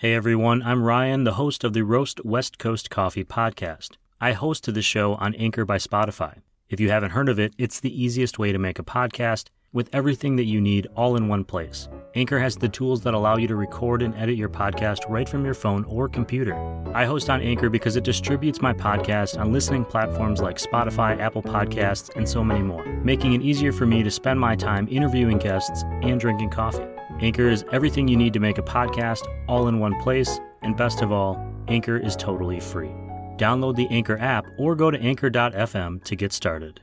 Hey everyone, I'm Ryan, the host of the Roast West Coast Coffee podcast. I host the show on Anchor by Spotify. If you haven't heard of it, it's the easiest way to make a podcast with everything that you need all in one place. Anchor has the tools that allow you to record and edit your podcast right from your phone or computer. I host on Anchor because it distributes my podcast on listening platforms like Spotify, Apple Podcasts, and so many more, making it easier for me to spend my time interviewing guests and drinking coffee. Anchor is everything you need to make a podcast all in one place, and best of all, Anchor is totally free. Download the Anchor app or go to Anchor.fm to get started.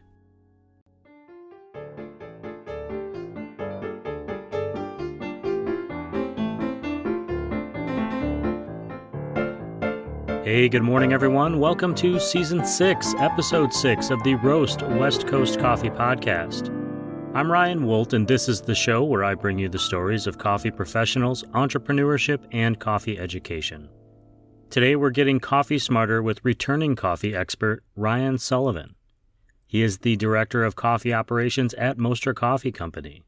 Hey, good morning, everyone. Welcome to Season 6, Episode 6 of the Roast West Coast Coffee Podcast. I'm Ryan Wolt, and this is the show where I bring you the stories of coffee professionals, entrepreneurship, and coffee education. Today, we're getting coffee smarter with returning coffee expert Ryan Sullivan. He is the Director of Coffee Operations at Moster Coffee Company.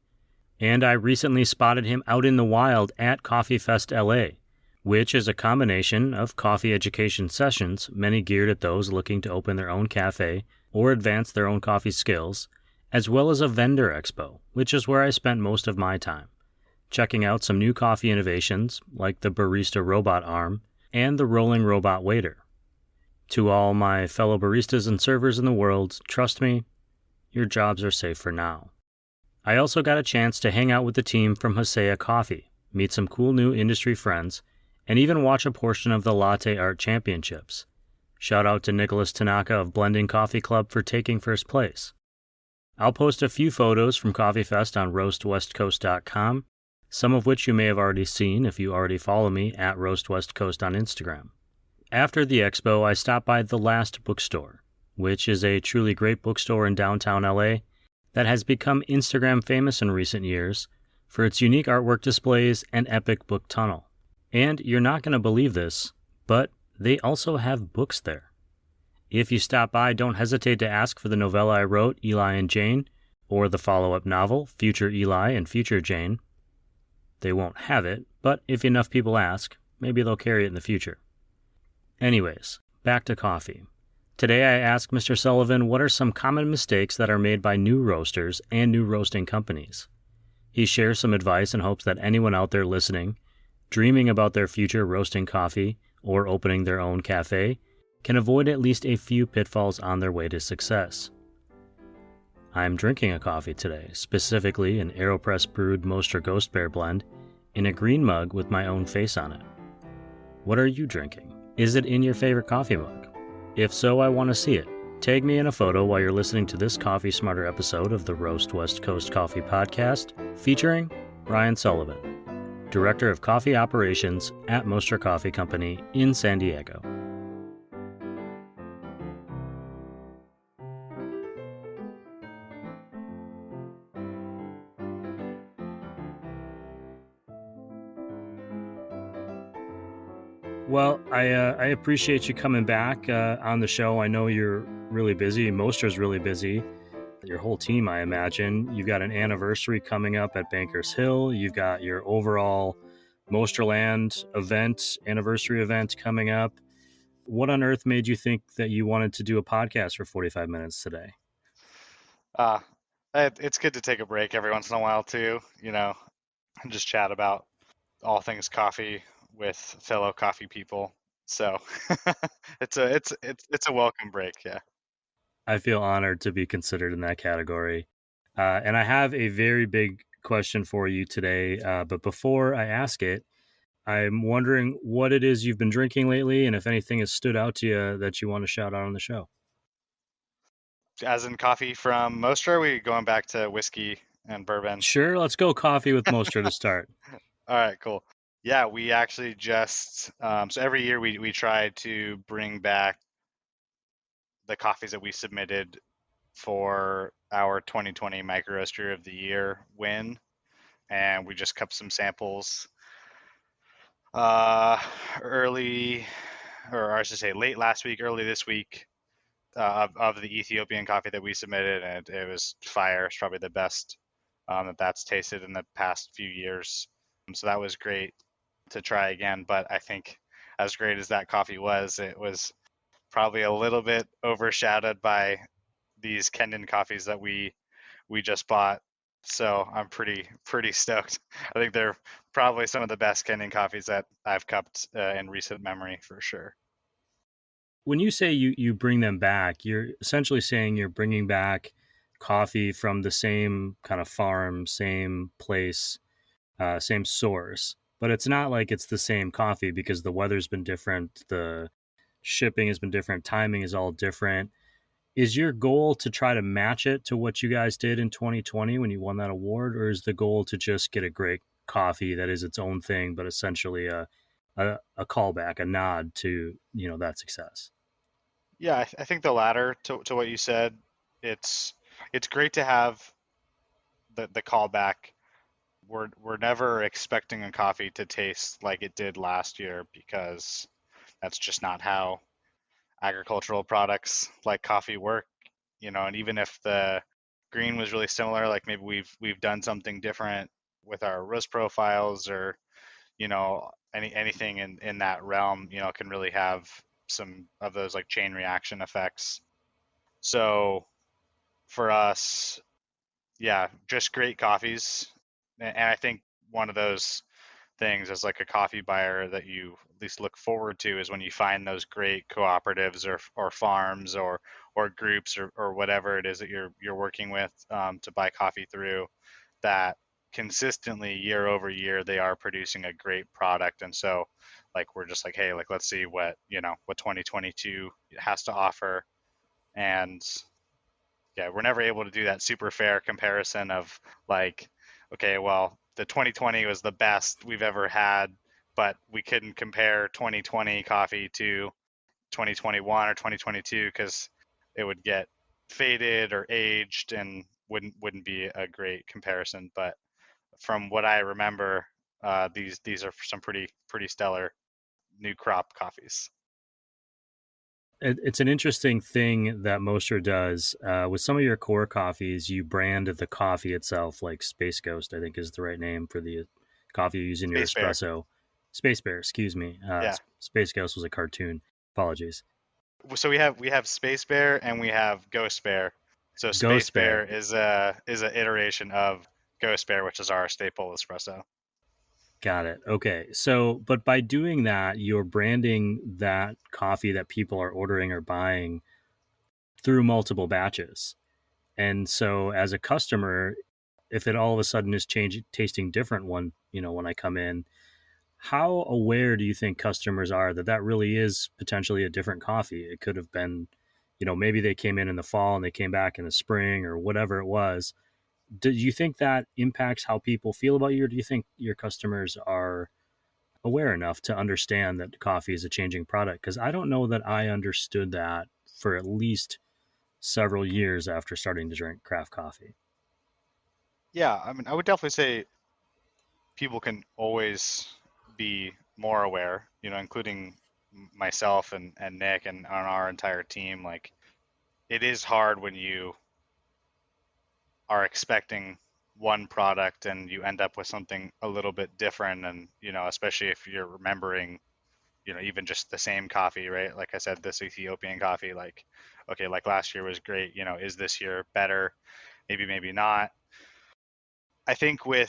And I recently spotted him out in the wild at Coffee Fest LA, which is a combination of coffee education sessions, many geared at those looking to open their own cafe or advance their own coffee skills, as well as a vendor expo, which is where I spent most of my time, checking out some new coffee innovations like the barista robot arm and the rolling robot waiter. To all my fellow baristas and servers in the world, trust me, your jobs are safe for now. I also got a chance to hang out with the team from Hosea Coffee, meet some cool new industry friends, and even watch a portion of the Latte Art Championships. Shout out to Nicholas Tanaka of Blending Coffee Club for taking first place. I'll post a few photos from Coffee Fest on roastwestcoast.com, some of which you may have already seen if you already follow me at roastwestcoast on Instagram. After the expo, I stopped by The Last Bookstore, which is a truly great bookstore in downtown LA that has become Instagram famous in recent years for its unique artwork displays and epic book tunnel. And you're not going to believe this, but they also have books there. If you stop by, don't hesitate to ask for the novella I wrote, Eli and Jane, or the follow-up novel, Future Eli and Future Jane. They won't have it, but if enough people ask, maybe they'll carry it in the future. Anyways, back to coffee. Today I asked Mr. Sullivan what are some common mistakes that are made by new roasters and new roasting companies. He shares some advice in hopes that anyone out there listening, dreaming about their future roasting coffee or opening their own cafe, can avoid at least a few pitfalls on their way to success. I'm drinking a coffee today, specifically an AeroPress brewed Moster Ghost Bear blend, in a green mug with my own face on it. What are you drinking? Is it in your favorite coffee mug? If so, I want to see it. Tag me in a photo while you're listening to this Coffee Smarter episode of the Roast West Coast Coffee Podcast, featuring Ryan Sullivan, Director of Coffee Operations at Moster Coffee Company in San Diego. Well, I appreciate you coming back on the show. I know you're really busy. Moster's really busy. Your whole team, I imagine. You've got an anniversary coming up at Bankers Hill. You've got your overall Mosterland event, anniversary event coming up. What on earth made you think that you wanted to do a podcast for 45 minutes today? It's good to take a break every once in a while too, and just chat about all things coffee with fellow coffee people. So it's a welcome break, yeah. I feel honored to be considered in that category. And I have a very big question for you today. But before I ask it, I'm wondering what it is you've been drinking lately and if anything has stood out to you that you want to shout out on the show. As in coffee from Moster, are we going back to whiskey and bourbon? Sure, let's go coffee with Moster to start. All right, cool. Yeah, we actually just, so every year we try to bring back the coffees that we submitted for our 2020 Micro Roaster of the Year win, and we just cupped some samples early, or I should say late last week, early this week, of the Ethiopian coffee that we submitted, and it was fire. It's probably the best that's tasted in the past few years. So that was great to try again. But I think as great as that coffee was, it was probably a little bit overshadowed by these Kenyan coffees that we just bought. So I'm pretty stoked. I think they're probably some of the best Kenyan coffees that I've cupped in recent memory for sure. When you say you bring them back, you're essentially saying you're bringing back coffee from the same kind of farm, same place, same source. But it's not like it's the same coffee because the weather's been different, the shipping has been different, timing is all different. Is your goal to try to match it to what you guys did in 2020 when you won that award, or is the goal to just get a great coffee that is its own thing, but essentially a callback, a nod to that success? Yeah, I think the latter to what you said. It's it's great to have the callback. We're never expecting a coffee to taste like it did last year because that's just not how agricultural products like coffee work. And even if the green was really similar, like maybe we've done something different with our roast profiles or anything in that realm, can really have some of those like chain reaction effects. So for us, yeah, just great coffees. And I think one of those things as like a coffee buyer that you at least look forward to is when you find those great cooperatives or farms or groups or whatever it is that you're working with to buy coffee through, that consistently year over year they are producing a great product. And so like we're just like, hey, like let's see what 2022 has to offer. And yeah, we're never able to do that super fair comparison of like, okay, well, the 2020 was the best we've ever had, but we couldn't compare 2020 coffee to 2021 or 2022 because it would get faded or aged and wouldn't be a great comparison. But from what I remember, these are some pretty stellar new crop coffees. It's an interesting thing that Moster does with some of your core coffees. You brand the coffee itself, like Space Ghost, I think is the right name for the coffee you use in your Space Bear, espresso. Space Bear, excuse me. yeah. Space Ghost was a cartoon. Apologies. So we have Space Bear and we have Ghost Bear. So Space Ghost Bear. Bear is an iteration of Ghost Bear, which is our staple espresso. Got it. Okay. So, but by doing that, you're branding that coffee that people are ordering or buying through multiple batches. And so, as a customer, if it all of a sudden is changing, tasting different when I come in, how aware do you think customers are that that really is potentially a different coffee? It could have been, maybe they came in the fall and they came back in the spring or whatever it was. Do you think that impacts how people feel about you, or do you think your customers are aware enough to understand that coffee is a changing product? Because I don't know that I understood that for at least several years after starting to drink craft coffee. Yeah, I mean, I would definitely say people can always be more aware, including myself and Nick and on our entire team. Like, it is hard when you are expecting one product and you end up with something a little bit different. And, especially if you're remembering even just the same coffee, right? Like I said, this Ethiopian coffee, like, okay, like last year was great. Is this year better? Maybe not. I think well,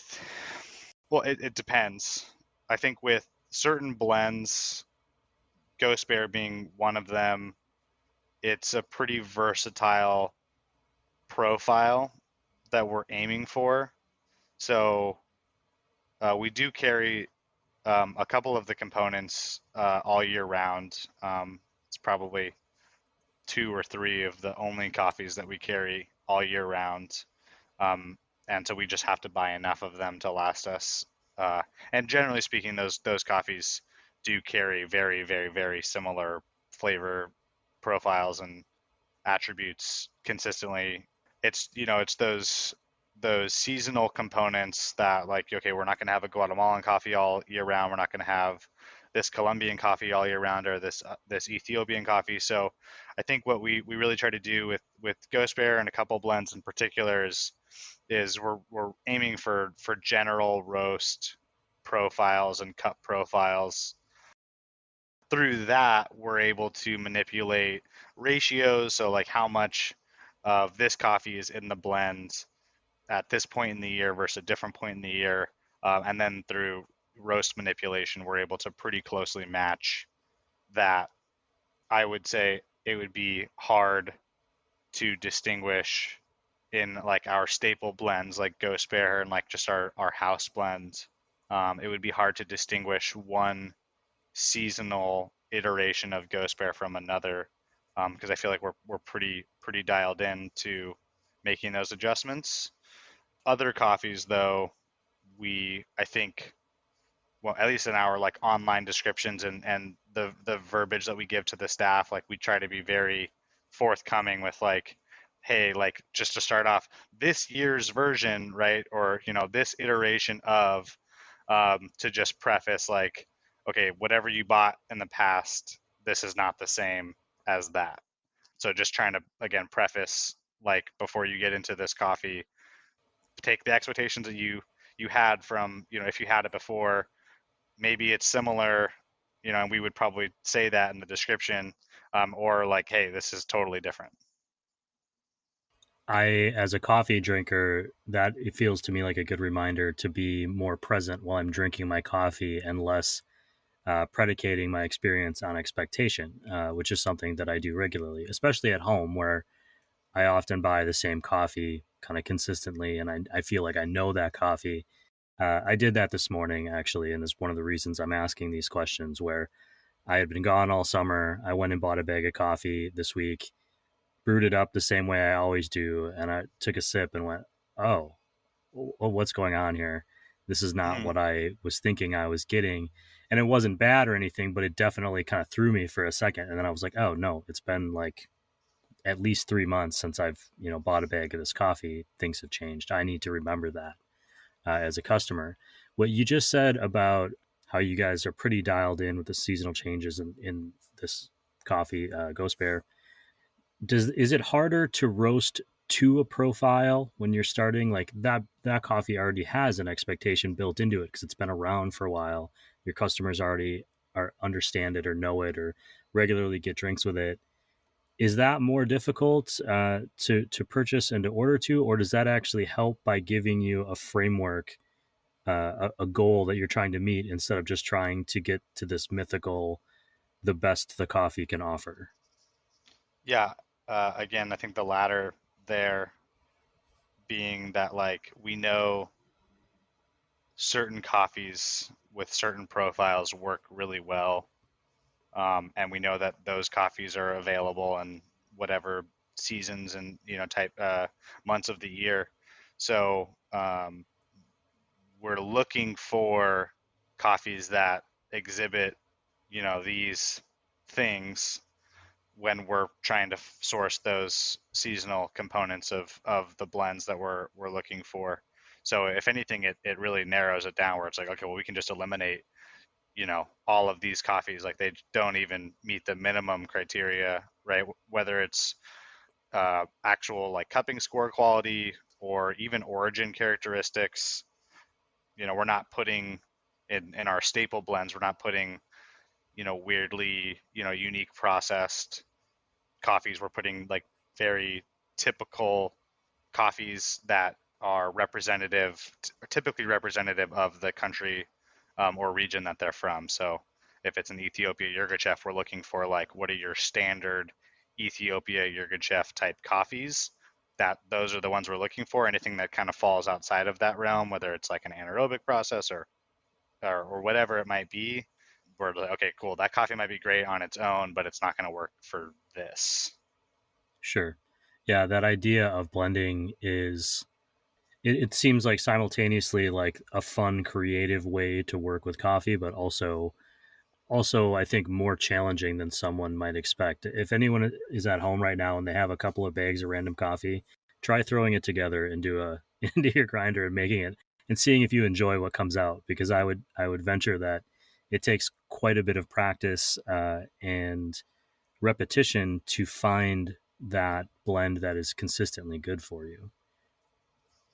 it depends. I think with certain blends, Ghost Bear being one of them, it's a pretty versatile profile that we're aiming for. So we do carry a couple of the components all year round. It's probably two or three of the only coffees that we carry all year round. Um, and so we just have to buy enough of them to last us. Uh, and generally speaking, those coffees do carry very, very, very similar flavor profiles and attributes consistently. It's those seasonal components that, like, okay, we're not going to have a Guatemalan coffee all year round. We're not going to have this Colombian coffee all year round, or this Ethiopian coffee. So I think what we really try to do with Ghost Bear and a couple blends in particular is we're aiming for general roast profiles and cup profiles. Through that, we're able to manipulate ratios. So like how much of this coffee is in the blend at this point in the year versus a different point in the year. And then through roast manipulation, we're able to pretty closely match that. I would say it would be hard to distinguish in like our staple blends like Ghost Bear and like just our house blends. It would be hard to distinguish one seasonal iteration of Ghost Bear from another, because I feel like we're pretty dialed in to making those adjustments. Other coffees though, I think, well, at least in our like online descriptions and the verbiage that we give to the staff, like we try to be very forthcoming with like, hey, like just to start off, this year's version, right, or this iteration of, to just preface like, okay, whatever you bought in the past, this is not the same as that. So just trying to again preface like before you get into this coffee, take the expectations that you had from, if you had it before, maybe it's similar, and we would probably say that in the description, or like, hey, this is totally different. As a coffee drinker, that it feels to me like a good reminder to be more present while I'm drinking my coffee and less predicating my experience on expectation, which is something that I do regularly, especially at home where I often buy the same coffee kind of consistently, and I feel like I know that coffee. I did that this morning actually, and it's one of the reasons I'm asking these questions. Where I had been gone all summer, I went and bought a bag of coffee this week, brewed it up the same way I always do, and I took a sip and went, "Oh, what's going on here? This is not Mm-hmm. what I was thinking I was getting." And it wasn't bad or anything, but it definitely kind of threw me for a second. And then I was like, "Oh no, it's been like at least 3 months since I've bought a bag of this coffee. Things have changed. I need to remember that as a customer." What you just said about how you guys are pretty dialed in with the seasonal changes in this coffee, Ghost Bear. Is it harder to roast to a profile when you're starting? Like that coffee already has an expectation built into it because it's been around for a while. Your customers already are understand it or know it or regularly get drinks with it. Is that more difficult to purchase and to order to, or does that actually help by giving you a framework, a goal that you're trying to meet instead of just trying to get to this mythical, the best the coffee can offer? Yeah. Again, I think the latter there, being that like we know certain coffees with certain profiles work really well, and we know that those coffees are available in whatever seasons and type months of the year. So we're looking for coffees that exhibit these things when we're trying to source those seasonal components of the blends that we're looking for. So if anything, it really narrows it down where it's like, okay, well, we can just eliminate all of these coffees, like they don't even meet the minimum criteria, right? Whether it's actual like cupping score quality or even origin characteristics. We're not putting in our staple blends, we're not putting weirdly unique processed coffees. We're putting like very typical coffees that are typically representative of the country, or region that they're from. So if it's an Ethiopia Yirgacheffe, we're looking for like, what are your standard Ethiopia Yirgacheffe type coffees? Those are the ones we're looking for. Anything that kind of falls outside of that realm, whether it's like an anaerobic process or whatever it might be, we're like, okay, cool. That coffee might be great on its own, but it's not going to work for this. Sure. Yeah, that idea of blending it seems like simultaneously like a fun, creative way to work with coffee, but also I think more challenging than someone might expect. If anyone is at home right now and they have a couple of bags of random coffee, try throwing it together into your grinder and making it and seeing if you enjoy what comes out. Because I would venture that it takes quite a bit of practice and repetition to find that blend that is consistently good for you.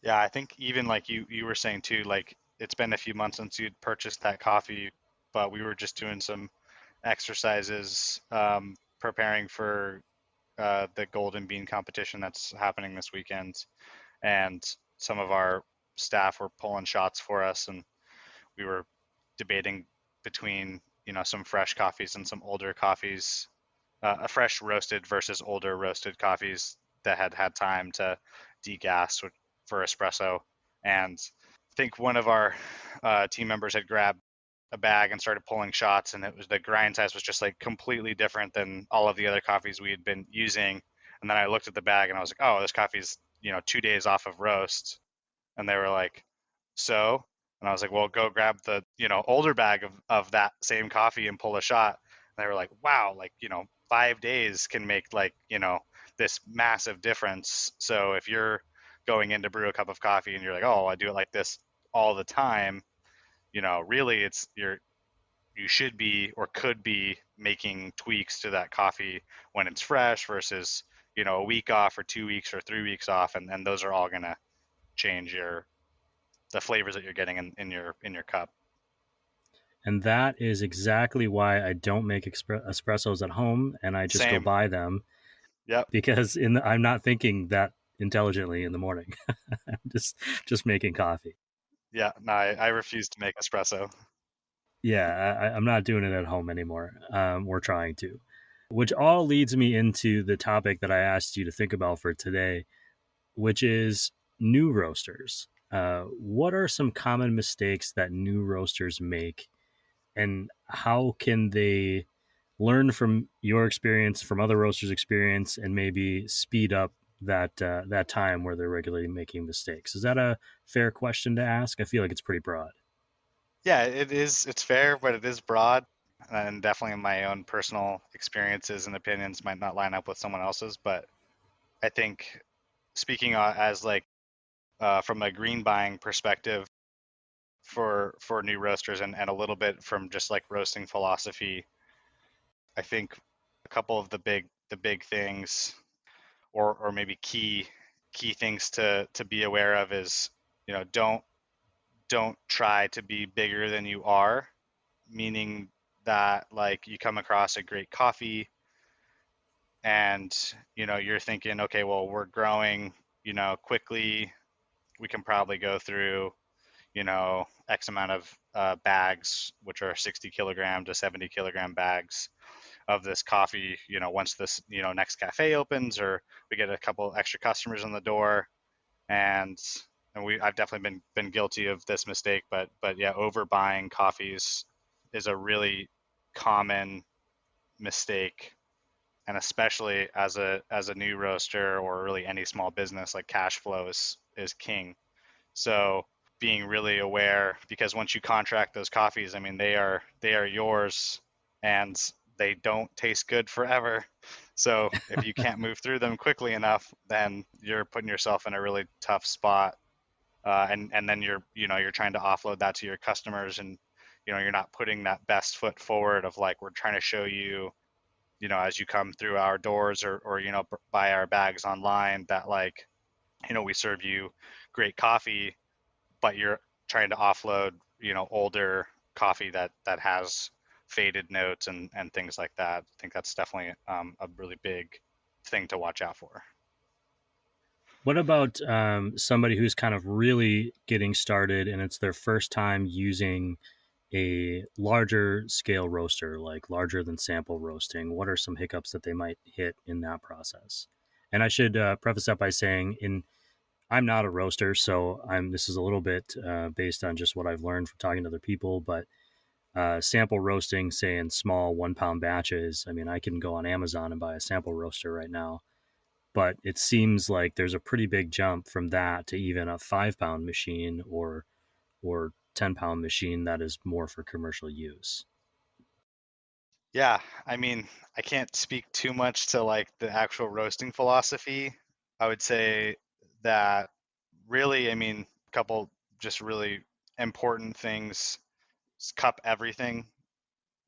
Yeah, I think even like you were saying too, like it's been a few months since you'd purchased that coffee, but we were just doing some exercises, preparing for the Golden Bean competition that's happening this weekend, and some of our staff were pulling shots for us, and we were debating between some fresh coffees and some older coffees, a fresh roasted versus older roasted coffees that had had time to degas for espresso. And I think one of our team members had grabbed a bag and started pulling shots, and it was the grind size was just like completely different than all of the other coffees we had been using. And then I looked at the bag and I was like, oh, this coffee's 2 days off of roast. And they were like, so? And I was like, well, go grab the older bag of that same coffee and pull a shot. And they were like, wow, like 5 days can make like this massive difference. So if you're going in to brew a cup of coffee and you're like, oh, I do it like this all the time, really you should be or could be making tweaks to that coffee when it's fresh versus a week off or 2 weeks or 3 weeks off, and those are all gonna change the flavors that you're getting in your cup. And that is exactly why I don't make espressos at home, and I just go Same. buy them. Yep. Because I'm not thinking that intelligently in the morning. I'm just making coffee. Yeah, no, I refuse to make espresso. Yeah, I'm not doing it at home anymore. We're trying to, which all leads me into the topic that I asked you to think about for today, which is new roasters. What are some common mistakes that new roasters make, and how can they learn from your experience, from other roasters' experience, and maybe speed up that time where they're regularly making mistakes? Is that a fair question to ask? I feel like it's pretty broad. Yeah, it is. It's fair, but it is broad, and definitely my own personal experiences and opinions might not line up with someone else's. But I think speaking as like from a green buying perspective for new roasters and a little bit from just like roasting philosophy, I think a couple of the big things or maybe key things to be aware of is don't try to be bigger than you are, meaning that like you come across a great coffee and you're thinking, okay, well, we're growing quickly, we can probably go through x amount of bags, which are 60 kilogram to 70 kilogram bags of this coffee once this next cafe opens or we get a couple extra customers in the door. And I've definitely been guilty of this mistake, but yeah, overbuying coffees is a really common mistake, and especially as a new roaster or really any small business, like cash flow is king. So being really aware, because once you contract those coffees, I mean they are yours, and they don't taste good forever. So if you can't move through them quickly enough, then you're putting yourself in a really tough spot. And then you're trying to offload that to your customers, and you're not putting that best foot forward of like, we're trying to show you, as you come through our doors or buy our bags online, that like we serve you great coffee, but you're trying to offload older coffee that has faded notes and things like that. I think that's definitely a really big thing to watch out for. What about somebody who's kind of really getting started and it's their first time using a larger scale roaster, like larger than sample roasting? What are some hiccups that they might hit in that process? And I should preface that by saying, I'm not a roaster, so this is a little bit based on just what I've learned from talking to other people. But sample roasting, say in small 1 pound batches, I mean, I can go on Amazon and buy a sample roaster right now, but it seems like there's a pretty big jump from that to even a 5 pound machine or 10 pound machine that is more for commercial use. Yeah, I mean, I can't speak too much to like the actual roasting philosophy. I would say that really, I mean, a couple just really important things: cup everything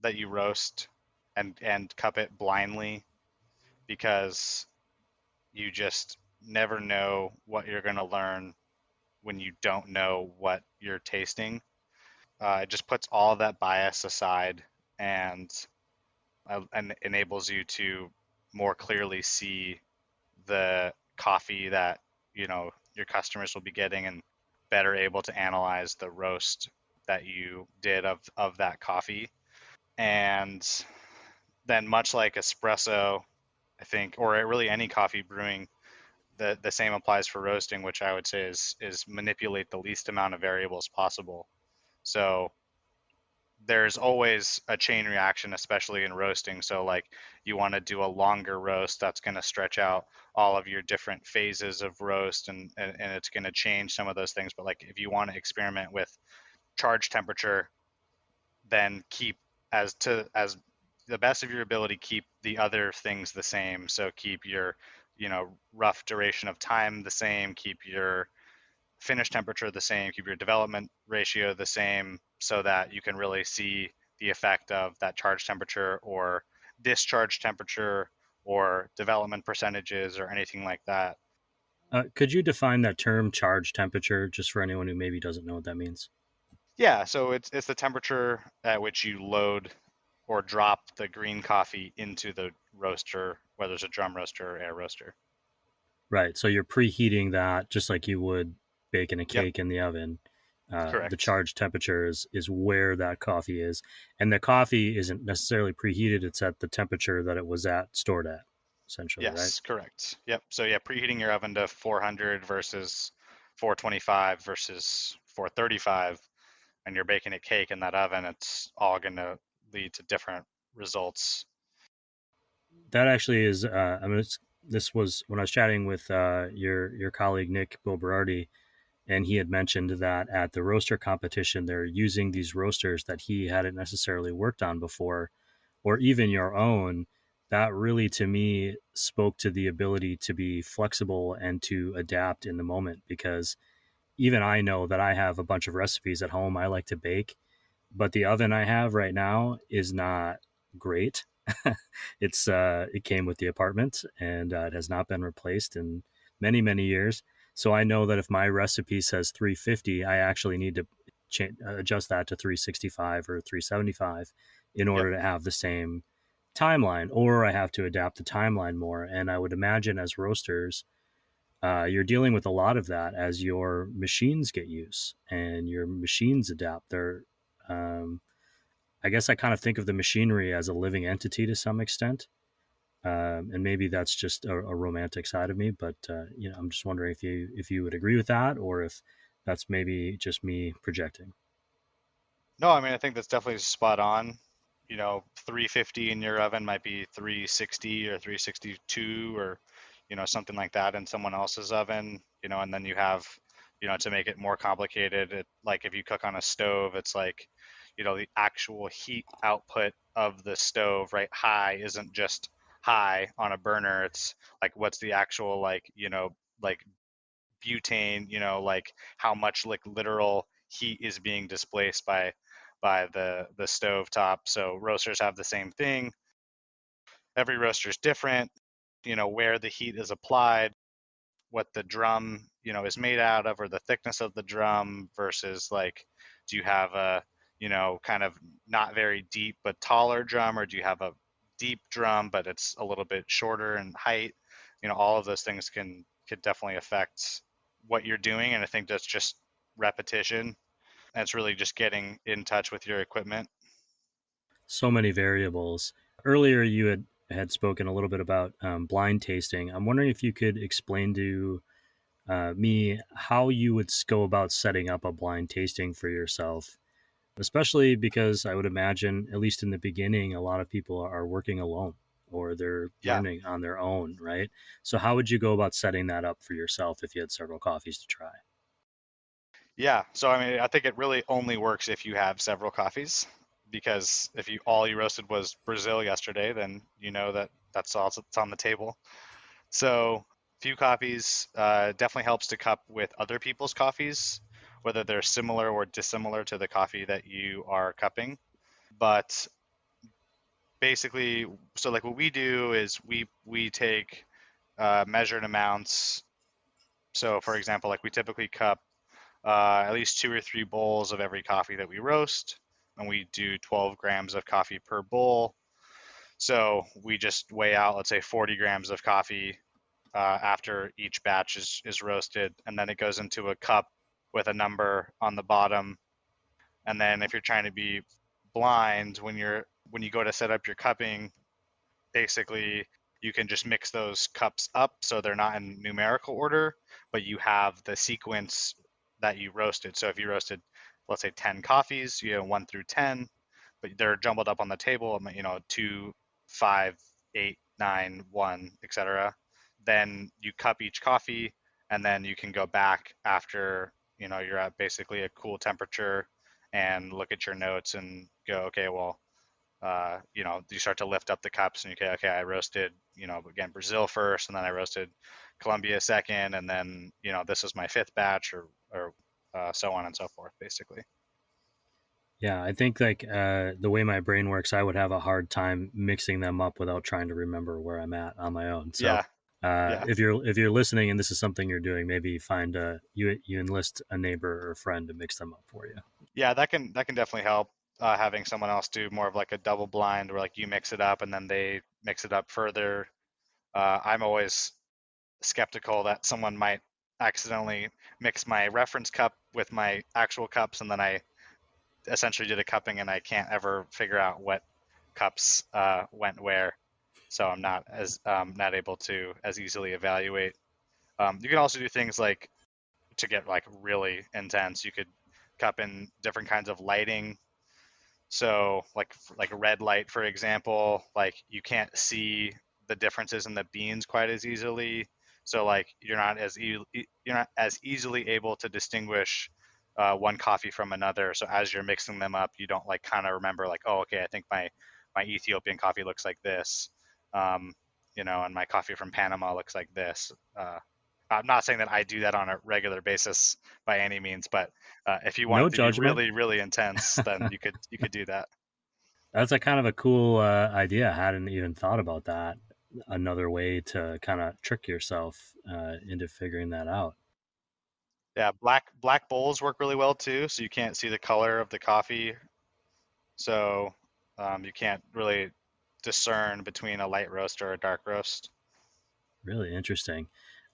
that you roast, and cup it blindly, because you just never know what you're going to learn when you don't know what you're tasting. It just puts all of that bias aside and and enables you to more clearly see the coffee that your customers will be getting, and better able to analyze the roast that you did of that coffee. And then much like espresso, I think, or really any coffee brewing, the same applies for roasting, which I would say is manipulate the least amount of variables possible. So there's always a chain reaction, especially in roasting. So like you want to do a longer roast, that's going to stretch out all of your different phases of roast, and it's going to change some of those things. But like if you want to experiment with charge temperature, then keep as the best of your ability, keep the other things the same. So keep your rough duration of time the same, keep your finish temperature the same, keep your development ratio the same, so that you can really see the effect of that charge temperature or discharge temperature or development percentages or anything like that. Could you define that term, charge temperature, just for anyone who maybe doesn't know what that means? Yeah, so it's the temperature at which you load or drop the green coffee into the roaster, whether it's a drum roaster or air roaster. Right. So you're preheating that just like you would baking a Yep, cake in the oven. The correct. charge temperature is where that coffee is. And the coffee isn't necessarily preheated, it's at the temperature that it was at, stored at, essentially, right? Yes, correct. Yep. So yeah, preheating your oven to 400 versus 425 versus 435, and you're baking a cake in that oven, it's all going to lead to different results. That actually is, I mean, this was when I was chatting with your colleague, Nick Bill Berardi, and he had mentioned that at the roaster competition, they're using these roasters that he hadn't necessarily worked on before, or even your own. That really, to me, spoke to the ability to be flexible and to adapt in the moment. Because even I know that I have a bunch of recipes at home I like to bake, but the oven I have right now is not great. It came with the apartment, and it has not been replaced in many years. So I know that if my recipe says 350, I actually need to adjust that to 365 or 375 in Yep. order to have the same timeline, or I have to adapt the timeline more. And I would imagine as roasters, you're dealing with a lot of that as your machines get use and your machines adapt. Um, I guess I kind of think of the machinery as a living entity to some extent, and maybe that's just a romantic side of me. But I'm just wondering if you would agree with that, or if that's maybe just me projecting. No, I mean, I think that's definitely spot on. 350 in your oven might be 360 or 362 or, something like that in someone else's oven, and then you have, to make it more complicated, like if you cook on a stove, it's like, the actual heat output of the stove, right? High isn't just high on a burner. It's like, what's the actual, like, like butane, like how much like literal heat is being displaced by the stove top. So roasters have the same thing. Every roaster is different, where the heat is applied, what the drum, is made out of, or the thickness of the drum versus like, do you have a, kind of not very deep but taller drum, or do you have a deep drum but it's a little bit shorter in height? All of those things can definitely affect what you're doing, and I think that's just repetition, and it's really just getting in touch with your equipment. So many variables. Earlier, you had spoken a little bit about blind tasting. I'm wondering if you could explain to me how you would go about setting up a blind tasting for yourself, especially because I would imagine, at least in the beginning, a lot of people are working alone or they're Yeah. learning on their own, right? So, how would you go about setting that up for yourself if you had several coffees to try? Yeah, so I mean, I think it really only works if you have several coffees, because if you all you roasted was Brazil yesterday, then you know that that's all that's on the table. So few coffees definitely helps to cup with other people's coffees, whether they're similar or dissimilar to the coffee that you are cupping. But basically, so like what we do is we take measured amounts. So for example, like we typically cup at least 2 or 3 bowls of every coffee that we roast, and we do 12 grams of coffee per bowl. So we just weigh out, let's say, 40 grams of coffee after each batch is roasted, and then it goes into a cup with a number on the bottom. And then if you're trying to be blind when you go to set up your cupping, basically you can just mix those cups up so they're not in numerical order, but you have the sequence that you roasted. So if you roasted, let's say, 10 coffees, 1 through 10, but they're jumbled up on the table, 2, 5, 8, 9, 1, etc. Then you cup each coffee, and then you can go back after you're at basically a cool temperature and look at your notes and go, okay, well, you start to lift up the cups and okay, I roasted, again, Brazil first, and then I roasted Colombia second, and then, this is my fifth batch, or so on and so forth, basically. Yeah, I think like the way my brain works, I would have a hard time mixing them up without trying to remember where I'm at on my own. So Yeah, yeah, if you're listening and this is something you're doing, maybe find you enlist a neighbor or a friend to mix them up for you. yeah. That can definitely help. Having someone else do more of like a double blind, where like you mix it up and then they mix it up further. I'm always skeptical that someone might accidentally mix my reference cup with my actual cups, and then I essentially did a cupping and I can't ever figure out what cups went where. So I'm not able to as easily evaluate. You can also do things like, to get like really intense, you could cup in different kinds of lighting. So like a red light, for example, like you can't see the differences in the beans quite as easily. So like you're not as easily able to distinguish one coffee from another. So as you're mixing them up, you don't like kind of remember like, oh, okay, I think my Ethiopian coffee looks like this, um, and my coffee from Panama looks like this. I'm not saying that I do that on a regular basis by any means, but if you want No it to be judgment. really, really intense, then you could do that. That's a kind of a cool idea. I hadn't even thought about that. Another way to kind of trick yourself into figuring that out. Yeah, black bowls work really well too, so you can't see the color of the coffee, so you can't really discern between a light roast or a dark roast. Really interesting.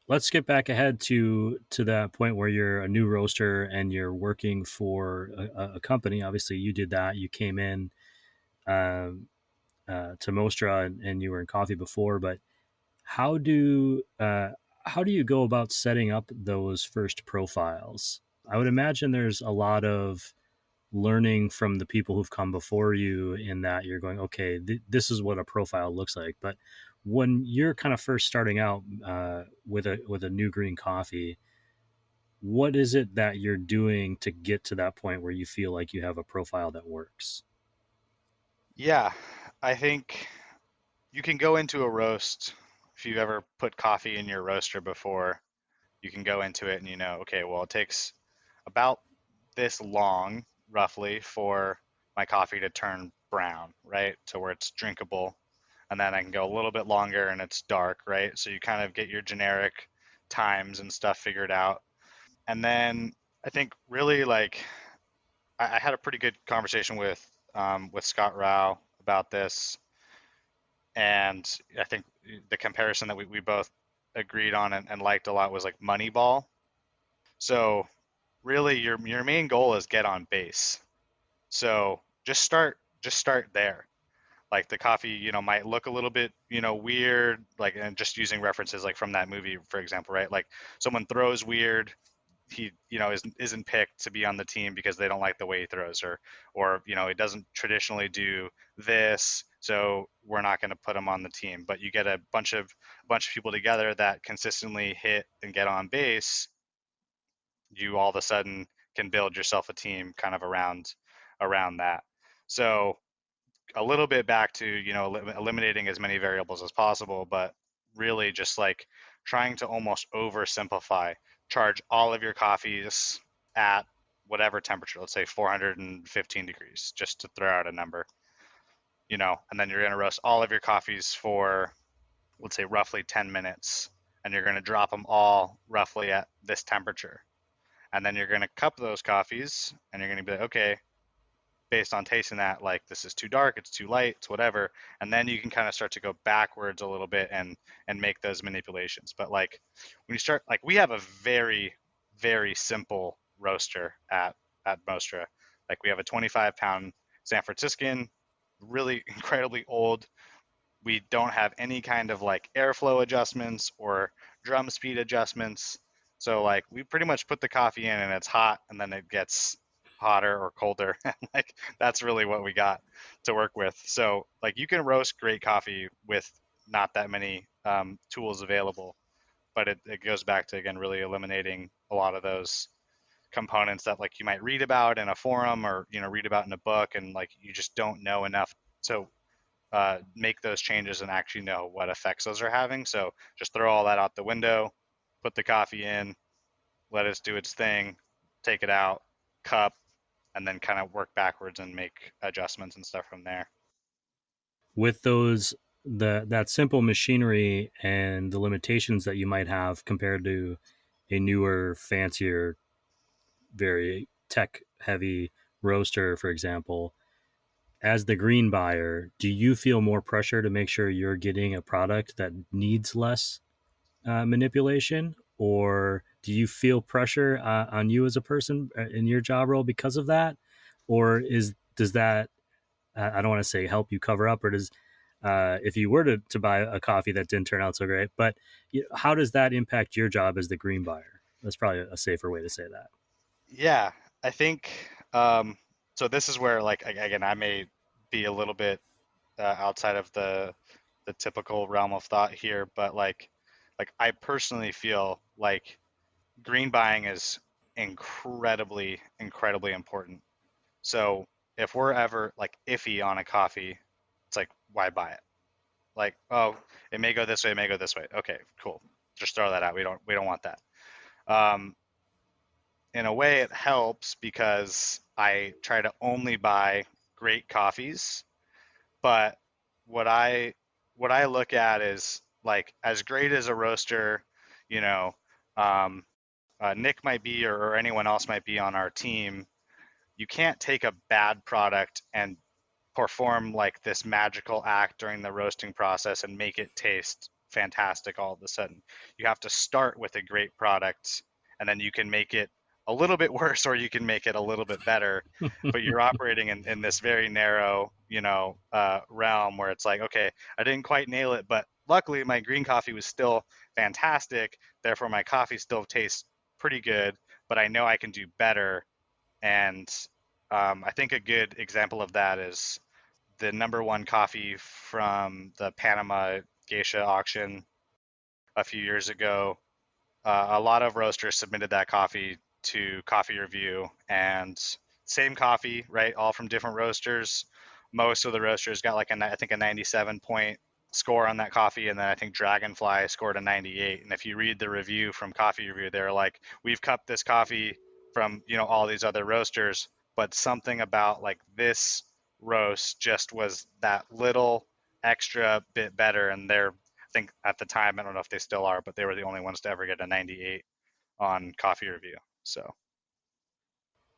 Let's skip back ahead to that point where you're a new roaster and you're working for a company. Obviously, you did that. You came in um, to Mostra and you were in coffee before, but how do uh, how do you go about setting up those first profiles? I would imagine there's a lot of learning from the people who've come before you in that you're going, okay, this is what a profile looks like. But when you're kind of first starting out with a new green coffee, what is it that you're doing to get to that point where you feel like you have a profile that works? Yeah, I think you can go into a roast. If you've ever put coffee in your roaster before, you can go into it and okay, well, it takes about this long, roughly, for my coffee to turn brown, right? To where it's drinkable. And then I can go a little bit longer and it's dark, right? So you kind of get your generic times and stuff figured out. And then I think really like I had a pretty good conversation with Scott Rao about this, and I think the comparison that we both agreed on and liked a lot was like Moneyball. So really your main goal is get on base. So just start there. Like the coffee, might look a little bit, weird, like, and just using references like from that movie, for example, right? Like someone throws weird, he, isn't picked to be on the team because they don't like the way he throws, or he doesn't traditionally do this, so we're not going to put him on the team. But you get a bunch of people together that consistently hit and get on base, you all of a sudden can build yourself a team kind of around that. So a little bit back to eliminating as many variables as possible, but really just like trying to almost oversimplify. Charge all of your coffees at whatever temperature, let's say 415 degrees, just to throw out a number, and then you're going to roast all of your coffees for, let's say, roughly 10 minutes, and you're going to drop them all roughly at this temperature. And then you're going to cup those coffees, and you're going to be like, okay, based on tasting that, like this is too dark, it's too light, it's whatever. And then you can kind of start to go backwards a little bit and make those manipulations. But like when you start, like we have a very, very simple roaster at Mostra. Like we have a 25-pound San Franciscan, really incredibly old. We don't have any kind of like airflow adjustments or drum speed adjustments. So like we pretty much put the coffee in and it's hot, and then it gets hotter or colder. Like that's really what we got to work with. So like you can roast great coffee with not that many tools available, but it goes back to, again, really eliminating a lot of those components that like you might read about in a forum, or read about in a book, and like you just don't know enough to make those changes and actually know what effects those are having. So just throw all that out the window, put the coffee in, let it do its thing, take it out, cup, and then kind of work backwards and make adjustments and stuff from there. With those, that simple machinery and the limitations that you might have compared to a newer, fancier, very tech heavy roaster, for example, as the green buyer, do you feel more pressure to make sure you're getting a product that needs less manipulation, or do you feel pressure on you as a person in your job role because of that, or does that, I don't want to say help you cover up, or does if you were to buy a coffee that didn't turn out so great, but how does that impact your job as the green buyer? That's probably a safer way to say that. Yeah, I think so. This is where, like, again, I may be a little bit outside of the typical realm of thought here, but like I personally feel like green buying is incredibly, incredibly important. So if we're ever like iffy on a coffee, it's like, why buy it? Like, oh, it may go this way, it may go this way. Okay, cool. Just throw that out. We don't want that. Um, in a way, it helps because I try to only buy great coffees. But what I what I look at is like as great as a roaster, you know, um, Nick might be, or anyone else might be on our team. You can't take a bad product and perform like this magical act during the roasting process and make it taste fantastic all of a sudden. You have to start with a great product, and then you can make it a little bit worse, or you can make it a little bit better. But you're operating in this very narrow, realm where it's like, okay, I didn't quite nail it, but luckily my green coffee was still fantastic. Therefore, my coffee still tastes pretty good, but I know I can do better. And I think a good example of that is the number one coffee from the Panama Geisha auction a few years ago. A lot of roasters submitted that coffee to coffee review, and same coffee, right? All from different roasters. Most of the roasters got like I think a 97-point score on that coffee, and then I think Dragonfly scored a 98. And if you read the review from Coffee Review, they're like, we've cupped this coffee from all these other roasters, but something about like this roast just was that little extra bit better. And they're, I think at the time, I don't know if they still are, but they were the only ones to ever get a 98 on Coffee Review. So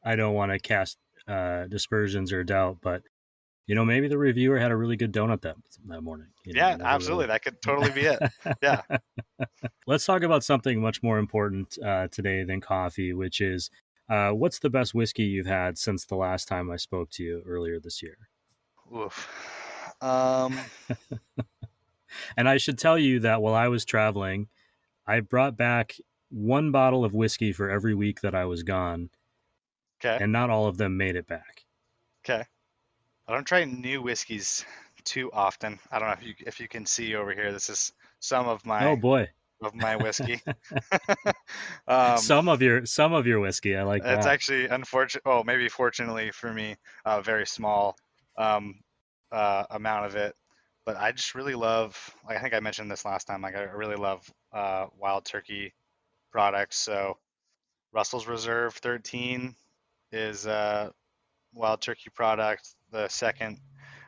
I don't want to cast dispersions or doubt, but maybe the reviewer had a really good donut that morning. yeah, You never absolutely, really. that could totally be it. Yeah. Let's talk about something much more important today than coffee, which is what's the best whiskey you've had since the last time I spoke to you earlier this year? Oof. Um, And I should tell you that while I was traveling, I brought back one bottle of whiskey for every week that I was gone, okay. and not all of them made it back. Okay. I don't try new whiskeys too often. I don't know if you can see over here. This is some Oh boy. of my whiskey. um, some of your whiskey. I like it's that. actually unfortunate. Oh, maybe fortunately for me, a very small um, amount of it. But I just really love. Like I think I mentioned this last time. Like I really love Wild Turkey products. So Russell's Reserve 13 is a Wild Turkey product. The second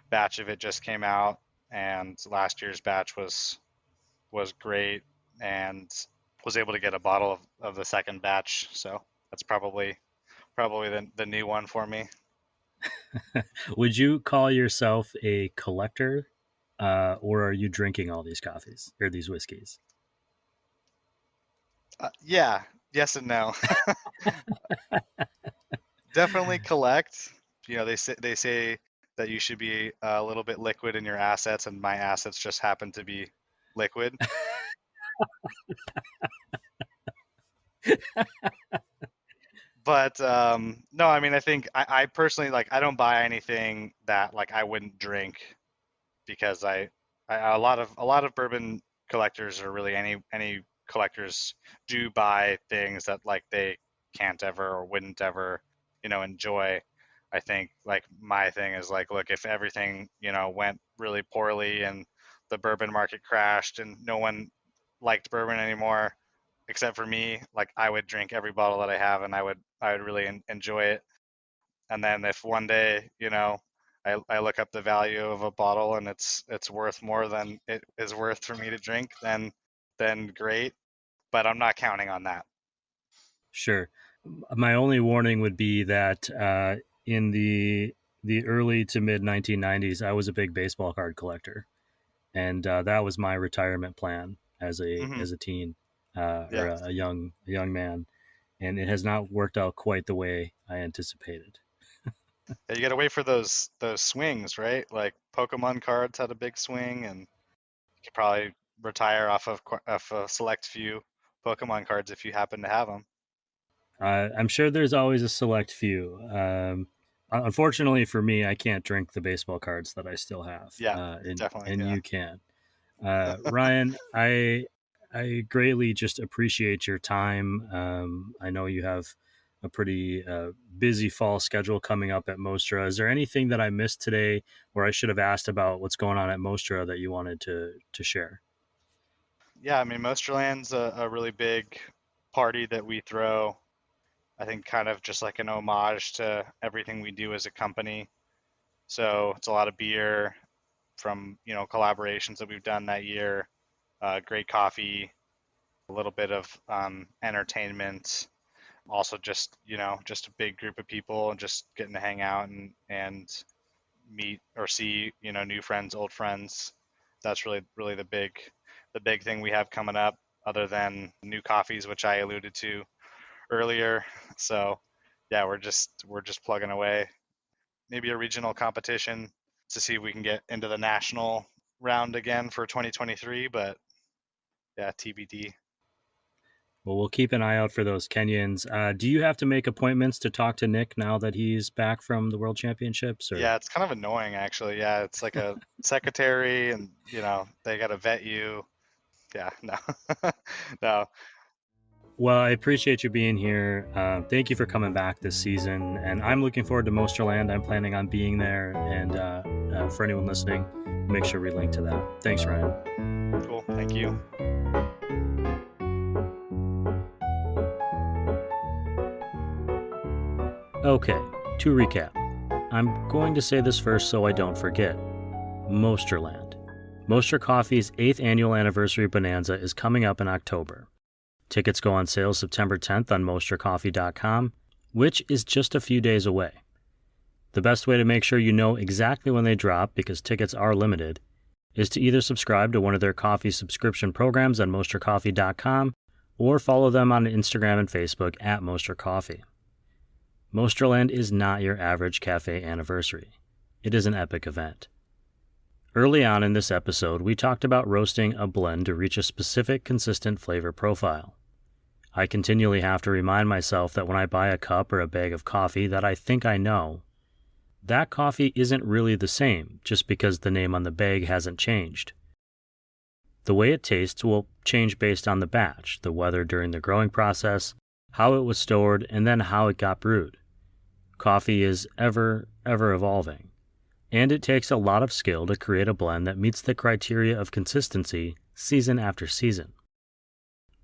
batch of it just came out, and last year's batch was great, and was able to get a bottle of the second batch. So That's probably the new one for me. Would you call yourself a collector, or are you drinking all these coffees or these whiskeys? Yeah, yes and no. Definitely collect. They say that you should be a little bit liquid in your assets, and my assets just happen to be liquid. But no, I mean, I think I personally like I don't buy anything that like I wouldn't drink because a lot of bourbon collectors or really any collectors do buy things that like they can't ever or wouldn't ever enjoy. I think like my thing is like, look, if everything went really poorly and the bourbon market crashed and no one liked bourbon anymore except for me, like I would drink every bottle that I have and I would really enjoy it. And then if one day, I look up the value of a bottle and it's worth more than it is worth for me to drink, then great. But I'm not counting on that. Sure. My only warning would be that in the early to mid 1990s, I was a big baseball card collector, and that was my retirement plan Hmm. as a teen or Yeah. a young man, and it has not worked out quite the way I anticipated. Yeah, you gotta wait for those swings, right? Like Pokemon cards had a big swing, and you could probably retire off a select few Pokemon cards if you happen to have them. I'm sure there's always a select few. Unfortunately for me, I can't drink the baseball cards that I still have, Yeah, definitely. and Yeah. you can. Ryan, I greatly just appreciate your time. I know you have a pretty busy fall schedule coming up at Mostra. Is there anything that I missed today, or I should have asked about what's going on at Mostra that you wanted to share? Yeah, I mean, Mosterland's a really big party that we throw. I think kind of just like an homage to everything we do as a company. So it's a lot of beer from, collaborations that we've done that year, great coffee, a little bit of entertainment, also just a big group of people and just getting to hang out and meet or see, new friends, old friends. That's really the big thing we have coming up, other than new coffees, which I alluded to earlier. So yeah, we're just plugging away. Maybe a regional competition to see if we can get into the national round again for 2023, but yeah, TBD. Well, we'll keep an eye out for those Kenyans. Do you have to make appointments to talk to Nick now that he's back from the World Championships, or? Yeah, it's kind of annoying actually. Yeah, it's like a secretary and they got to vet you. Yeah, no. No. Well, I appreciate you being here. Thank you for coming back this season, and I'm looking forward to Mosterland. I'm planning on being there, and for anyone listening, make sure we link to that. Thanks, Ryan. Cool. Thank you. Okay, to recap, I'm going to say this first so I don't forget. Mosterland. Moster Coffee's 8th annual anniversary bonanza is coming up in October. Tickets go on sale September 10th on mostercoffee.com, which is just a few days away. The best way to make sure you know exactly when they drop, because tickets are limited, is to either subscribe to one of their coffee subscription programs on mostercoffee.com or follow them on Instagram and Facebook at Moster Coffee. Mosterland is not your average cafe anniversary. It is an epic event. Early on in this episode, we talked about roasting a blend to reach a specific consistent flavor profile. I continually have to remind myself that when I buy a cup or a bag of coffee that I think I know, that coffee isn't really the same just because the name on the bag hasn't changed. The way it tastes will change based on the batch, the weather during the growing process, how it was stored, and then how it got brewed. Coffee is ever evolving, and it takes a lot of skill to create a blend that meets the criteria of consistency season after season.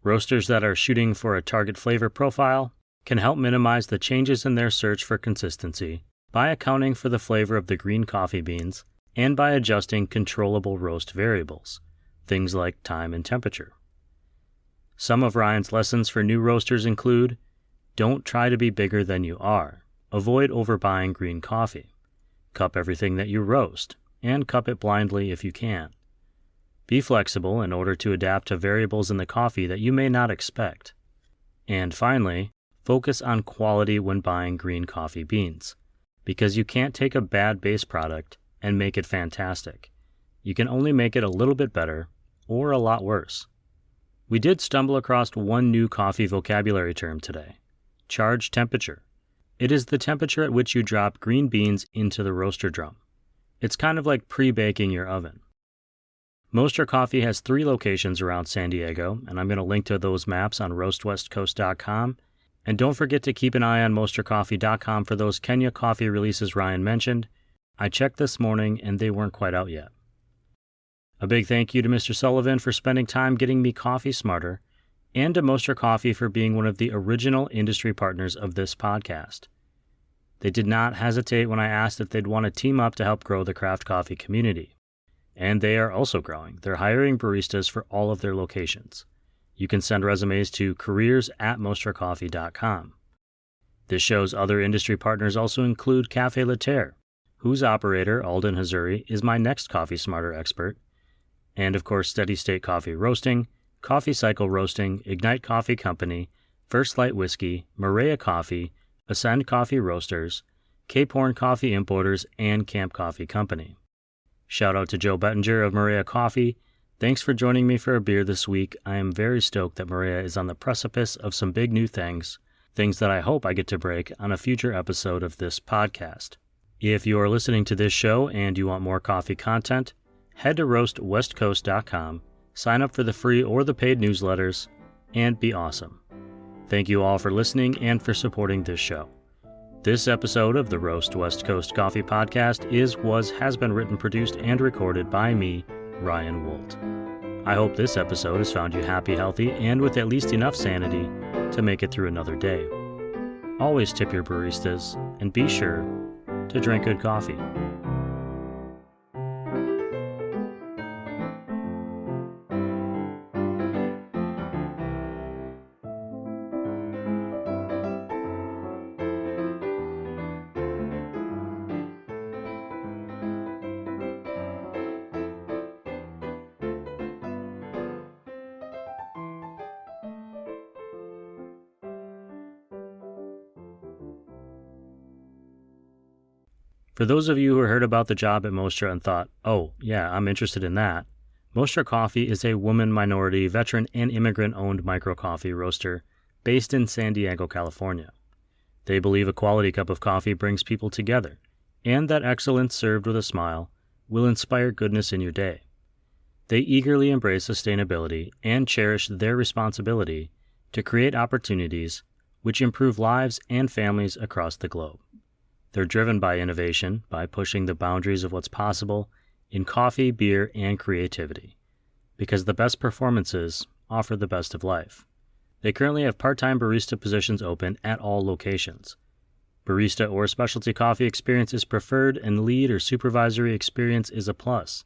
Roasters that are shooting for a target flavor profile can help minimize the changes in their search for consistency by accounting for the flavor of the green coffee beans and by adjusting controllable roast variables, things like time and temperature. Some of Ryan's lessons for new roasters include: Don't try to be bigger than you are. Avoid overbuying green coffee. Cup everything that you roast, and cup it blindly if you can. Be flexible in order to adapt to variables in the coffee that you may not expect. And finally, focus on quality when buying green coffee beans, because you can't take a bad base product and make it fantastic. You can only make it a little bit better, or a lot worse. We did stumble across one new coffee vocabulary term today: charge temperature. It is the temperature at which you drop green beans into the roaster drum. It's kind of like pre-baking your oven. Moisture Coffee has 3 locations around San Diego, and I'm going to link to those maps on roastwestcoast.com. And don't forget to keep an eye on moisturecoffee.com for those Kenya coffee releases Ryan mentioned. I checked this morning and they weren't quite out yet. A big thank you to Mr. Sullivan for spending time getting me coffee smarter, and to Moisture Coffee for being one of the original industry partners of this podcast. They did not hesitate when I asked if they'd want to team up to help grow the craft coffee community. And they are also growing. They're hiring baristas for all of their locations. You can send resumes to careers@moisturecoffee.com. This show's other industry partners also include Cafe Laterre, whose operator, Alden Hazuri, is my next Coffee Smarter expert, and of course Steady State Coffee Roasting, Coffee Cycle Roasting, Ignite Coffee Company, First Light Whiskey, Maria Coffee, Ascend Coffee Roasters, Cape Horn Coffee Importers, and Camp Coffee Company. Shout out to Joe Bettinger of Maria Coffee. Thanks for joining me for a beer this week. I am very stoked that Maria is on the precipice of some big new things that I hope I get to break on a future episode of this podcast. If you are listening to this show and you want more coffee content, head to roastwestcoast.com, sign up for the free or the paid newsletters, and be awesome. Thank you all for listening and for supporting this show. This episode of the Roast West Coast Coffee Podcast has been written, produced, and recorded by me, Ryan Wolt. I hope this episode has found you happy, healthy, and with at least enough sanity to make it through another day. Always tip your baristas, and be sure to drink good coffee. For those of you who heard about the job at Moisture and thought, oh, yeah, I'm interested in that, Moisture Coffee is a woman minority, veteran, and immigrant-owned micro-coffee roaster based in San Diego, California. They believe a quality cup of coffee brings people together, and that excellence served with a smile will inspire goodness in your day. They eagerly embrace sustainability and cherish their responsibility to create opportunities which improve lives and families across the globe. They're driven by innovation, by pushing the boundaries of what's possible in coffee, beer, and creativity, because the best performances offer the best of life. They currently have part-time barista positions open at all locations. Barista or specialty coffee experience is preferred, and lead or supervisory experience is a plus.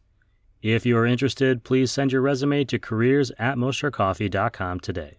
If you are interested, please send your resume to careers@moisturecoffee.com today.